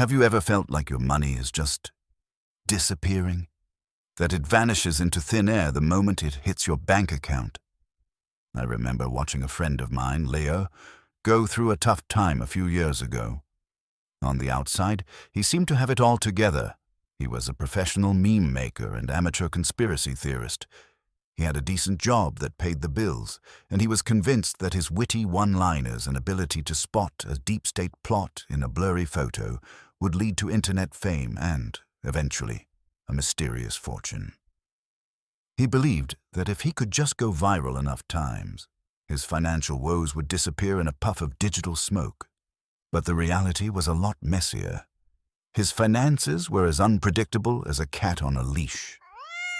Have you ever felt like your money is just disappearing? That it vanishes into thin air the moment it hits your bank account? I remember watching a friend of mine, Leo, go through a tough time a few years ago. On the outside, he seemed to have it all together. He was a professional meme maker and amateur conspiracy theorist. He had a decent job that paid the bills, and he was convinced that his witty one-liners and ability to spot a deep state plot in a blurry photo would lead to internet fame and, eventually, a mysterious fortune. He believed that if he could just go viral enough times, his financial woes would disappear in a puff of digital smoke. But the reality was a lot messier. His finances were as unpredictable as a cat on a leash.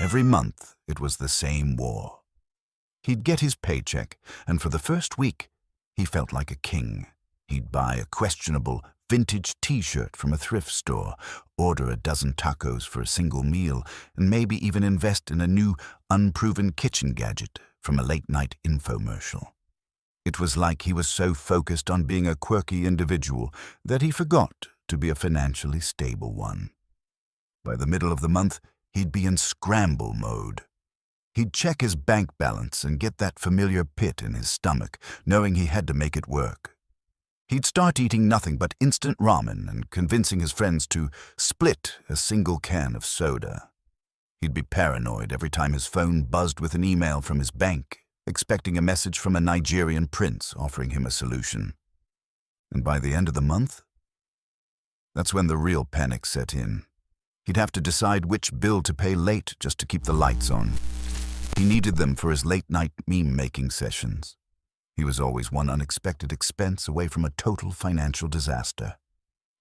Every month, it was the same war. He'd get his paycheck, and for the first week, he felt like a king. He'd buy a questionable vintage t-shirt from a thrift store, order a dozen tacos for a single meal, and maybe even invest in a new, unproven kitchen gadget from a late-night infomercial. It was like he was so focused on being a quirky individual that he forgot to be a financially stable one. By the middle of the month, he'd be in scramble mode. He'd check his bank balance and get that familiar pit in his stomach, knowing he had to make it work. He'd start eating nothing but instant ramen and convincing his friends to split a single can of soda. He'd be paranoid every time his phone buzzed with an email from his bank, expecting a message from a Nigerian prince offering him a solution. And by the end of the month, that's when the real panic set in. He'd have to decide which bill to pay late just to keep the lights on. He needed them for his late-night meme-making sessions. He was always one unexpected expense away from a total financial disaster.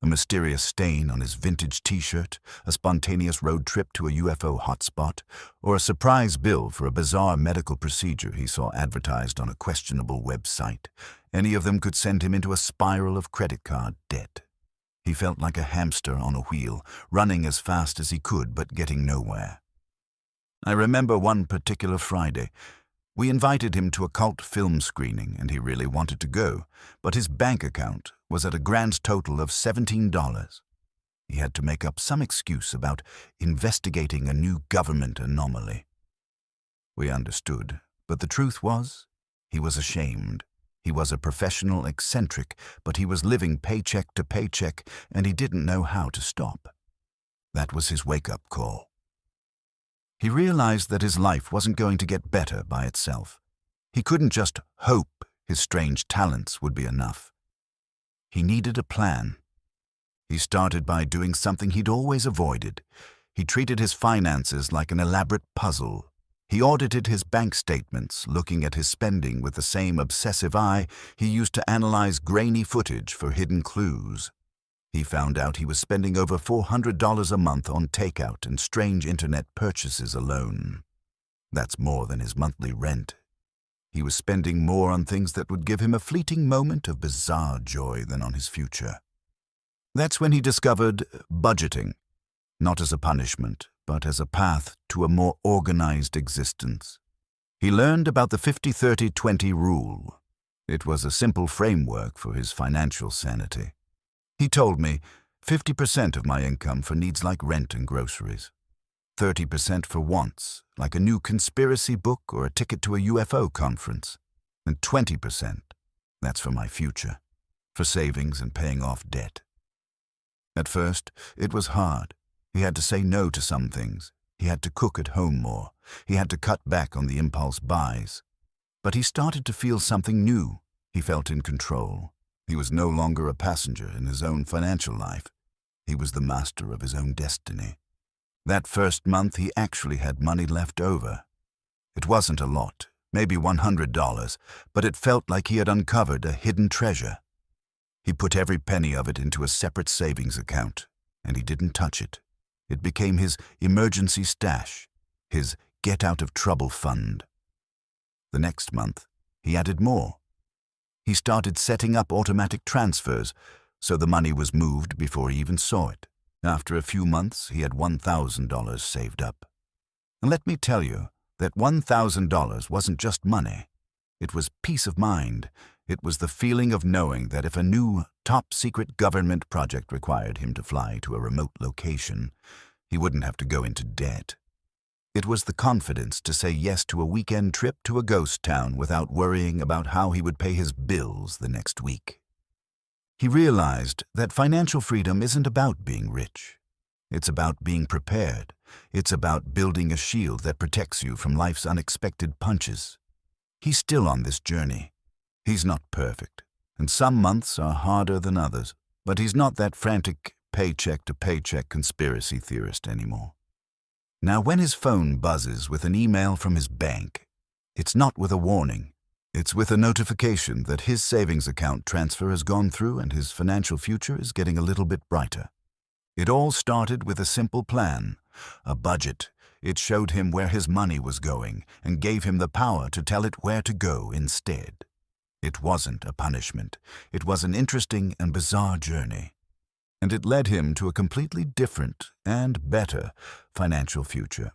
A mysterious stain on his vintage t-shirt, a spontaneous road trip to a UFO hotspot, or a surprise bill for a bizarre medical procedure he saw advertised on a questionable website. Any of them could send him into a spiral of credit card debt. He felt like a hamster on a wheel, running as fast as he could but getting nowhere. I remember one particular Friday. We invited him to a cult film screening, and he really wanted to go, but his bank account was at a grand total of $17. He had to make up some excuse about investigating a new government anomaly. We understood, but the truth was, he was ashamed. He was a professional eccentric, but he was living paycheck to paycheck, and he didn't know how to stop. That was his wake-up call. He realized that his life wasn't going to get better by itself. He couldn't just hope his strange talents would be enough. He needed a plan. He started by doing something he'd always avoided. He treated his finances like an elaborate puzzle. He audited his bank statements, looking at his spending with the same obsessive eye he used to analyze grainy footage for hidden clues. He found out he was spending over $400 a month on takeout and strange internet purchases alone. That's more than his monthly rent. He was spending more on things that would give him a fleeting moment of bizarre joy than on his future. That's when he discovered budgeting, not as a punishment, but as a path to a more organized existence. He learned about the 50-30-20 rule. It was a simple framework for his financial sanity. He told me 50% of my income for needs like rent and groceries, 30% for wants, like a new conspiracy book or a ticket to a UFO conference, and 20%, that's for my future, for savings and paying off debt. At first, it was hard. He had to say no to some things. He had to cook at home more. He had to cut back on the impulse buys. But he started to feel something new. He felt in control. He was no longer a passenger in his own financial life. He was the master of his own destiny. That first month, he actually had money left over. It wasn't a lot, maybe $100, but it felt like he had uncovered a hidden treasure. He put every penny of it into a separate savings account, and he didn't touch it. It became his emergency stash, his get-out-of-trouble fund. The next month, he added more. He started setting up automatic transfers, so the money was moved before he even saw it. After a few months, he had $1,000 saved up. And let me tell you that $1,000 wasn't just money. It was peace of mind. It was the feeling of knowing that if a new, top-secret government project required him to fly to a remote location, he wouldn't have to go into debt. It was the confidence to say yes to a weekend trip to a ghost town without worrying about how he would pay his bills the next week. He realized that financial freedom isn't about being rich. It's about being prepared. It's about building a shield that protects you from life's unexpected punches. He's still on this journey. He's not perfect, and some months are harder than others, but he's not that frantic paycheck-to-paycheck conspiracy theorist anymore. Now, when his phone buzzes with an email from his bank, it's not with a warning. It's with a notification that his savings account transfer has gone through and his financial future is getting a little bit brighter. It all started with a simple plan, a budget. It showed him where his money was going and gave him the power to tell it where to go instead. It wasn't a punishment. It was an interesting and bizarre journey. And it led him to a completely different and better financial future.